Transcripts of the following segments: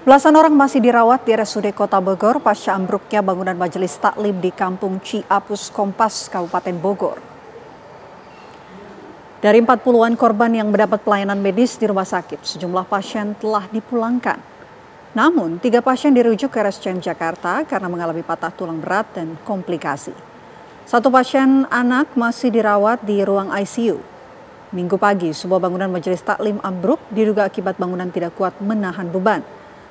Belasan orang masih dirawat di RSUD Kota Bogor pasca ambruknya bangunan majelis taklim di Kampung Ciapus Kompas, Kabupaten Bogor. Dari 40-an korban yang mendapat pelayanan medis di rumah sakit, sejumlah pasien telah dipulangkan. Namun, 3 pasien dirujuk ke RSCM Jakarta karena mengalami patah tulang berat dan komplikasi. 1 pasien anak masih dirawat di ruang ICU. Minggu pagi, sebuah bangunan majelis taklim ambruk diduga akibat bangunan tidak kuat menahan beban.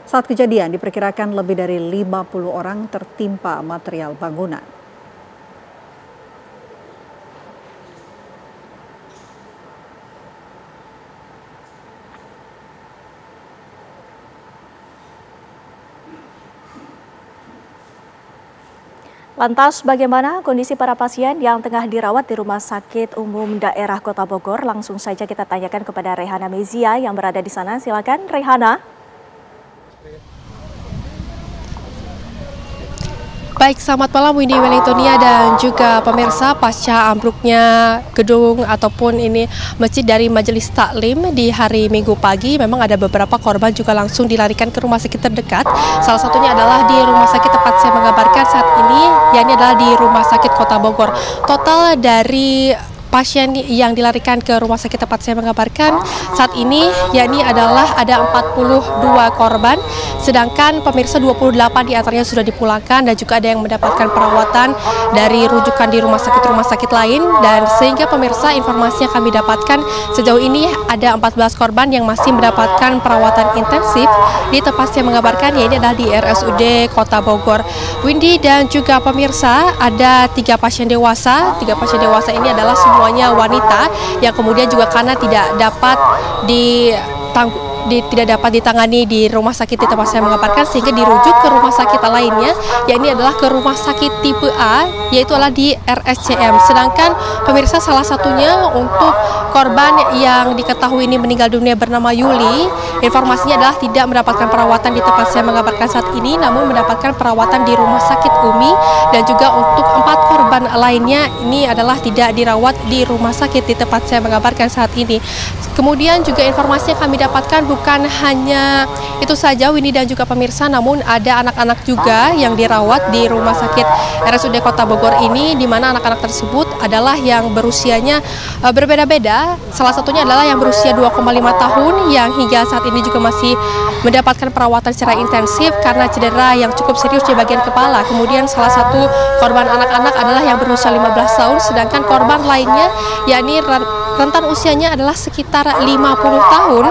Saat kejadian diperkirakan lebih dari 50 orang tertimpa material bangunan. Lantas bagaimana kondisi para pasien yang tengah dirawat di Rumah Sakit Umum Daerah Kota Bogor? Langsung saja kita tanyakan kepada Rehana Mezia yang berada di sana. Silakan Rehana. Baik, selamat malam Windy Wellingtonia dan juga pemirsa. Pasca ambruknya gedung ataupun ini masjid dari Majelis Taklim di hari Minggu pagi, memang ada beberapa korban juga langsung dilarikan ke rumah sakit terdekat. Salah satunya adalah di rumah sakit tempat saya mengabarkan saat ini, yakni adalah di Rumah Sakit Kota Bogor. Total dari pasien yang dilarikan ke rumah sakit tempat saya mengabarkan saat ini yakni adalah ada 42 korban, sedangkan pemirsa 28 diantaranya sudah dipulangkan dan juga ada yang mendapatkan perawatan dari rujukan di rumah sakit lain. Dan sehingga pemirsa, informasi yang kami dapatkan sejauh ini ada 14 korban yang masih mendapatkan perawatan intensif di tempat saya mengabarkan, yaitu adalah di RSUD Kota Bogor. Windy dan juga pemirsa, ada 3 pasien dewasa. 3 pasien dewasa ini adalah semuanya wanita yang kemudian juga karena tidak dapat ditangani di rumah sakit di tempat saya mengabarkan sehingga dirujuk ke rumah sakit lainnya, yakni adalah ke rumah sakit tipe A, yaitu adalah di RSCM. Sedangkan pemirsa, salah satunya untuk korban yang diketahui ini meninggal dunia bernama Yuli, informasinya adalah tidak mendapatkan perawatan di tempat saya mengabarkan saat ini, namun mendapatkan perawatan di rumah sakit UMI. Dan juga untuk 4 korban lainnya ini adalah tidak dirawat di rumah sakit di tempat saya mengabarkan saat ini. Kemudian juga informasi yang kami dapatkan bukan hanya itu saja Windy dan juga pemirsa, namun ada anak-anak juga yang dirawat di rumah sakit RSUD Kota Bogor ini, di mana anak-anak tersebut adalah yang berusianya berbeda-beda. Salah satunya adalah yang berusia 2,5 tahun yang hingga saat ini juga masih mendapatkan perawatan secara intensif karena cedera yang cukup serius di bagian kepala. Kemudian salah satu korban anak-anak adalah yang berusia 15 tahun, sedangkan korban lainnya yakni rentan usianya adalah sekitar 50 tahun.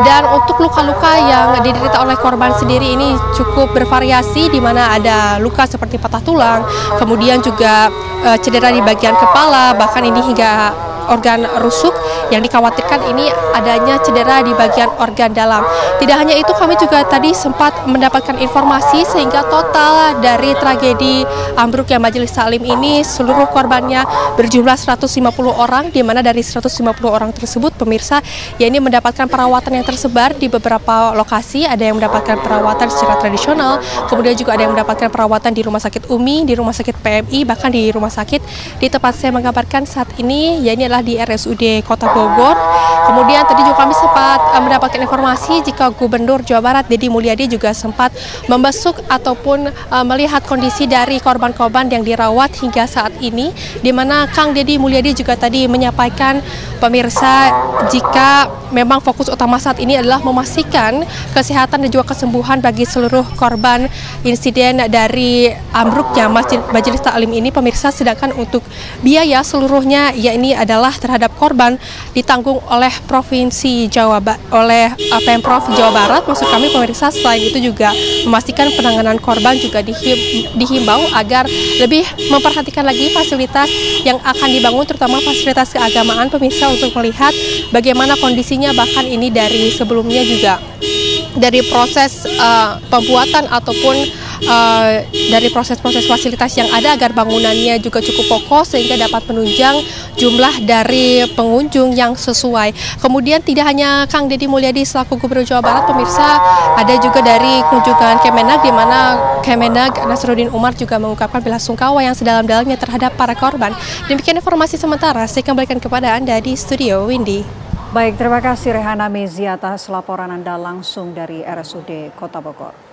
Dan untuk luka-luka yang diderita oleh korban sendiri ini cukup bervariasi, di mana ada luka seperti patah tulang, kemudian juga cedera di bagian kepala, bahkan ini hingga organ rusuk yang dikhawatirkan ini adanya cedera di bagian organ dalam. Tidak hanya itu, kami juga tadi sempat mendapatkan informasi sehingga total dari tragedi ambruknya Majelis Taklim ini seluruh korbannya berjumlah 150 orang, di mana dari 150 orang tersebut pemirsa yakni mendapatkan perawatan yang tersebar di beberapa lokasi. Ada yang mendapatkan perawatan secara tradisional, kemudian juga ada yang mendapatkan perawatan di rumah sakit UMI, di rumah sakit PMI, bahkan di rumah sakit di tempat saya mengabarkan saat ini, yakni adalah di RSUD Kota Bogor. Kemudian tadi juga kami sempat mendapatkan informasi jika Gubernur Jawa Barat Deddy Mulyadi juga sempat membesuk ataupun melihat kondisi dari korban-korban yang dirawat hingga saat ini, di mana Kang Deddy Mulyadi juga tadi menyampaikan pemirsa jika memang fokus utama saat ini adalah memastikan kesehatan dan juga kesembuhan bagi seluruh korban insiden dari ambruknya Majelis Taklim ini pemirsa, sedangkan untuk biaya seluruhnya yakni adalah terhadap korban ditanggung oleh Provinsi oleh Pemprov Jawa Barat. Maksud kami pemirsa, selain itu juga memastikan penanganan korban juga dihimbau agar lebih memperhatikan lagi fasilitas yang akan dibangun, terutama fasilitas keagamaan pemirsa, untuk melihat bagaimana kondisinya, bahkan ini dari sebelumnya juga dari proses pembuatan ataupun dari proses-proses fasilitas yang ada agar bangunannya juga cukup kokoh sehingga dapat menunjang jumlah dari pengunjung yang sesuai. Kemudian tidak hanya Kang Deddy Mulyadi selaku Gubernur Jawa Barat pemirsa, ada juga dari kunjungan Kemenag, di mana Kemenag Nasruddin Umar juga mengungkapkan belasungkawa yang sedalam-dalamnya terhadap para korban. Demikian informasi sementara, saya kembalikan kepada Anda di studio, Windy. Baik, terima kasih Rehana Mezi atas laporan Anda langsung dari RSUD Kota Bogor.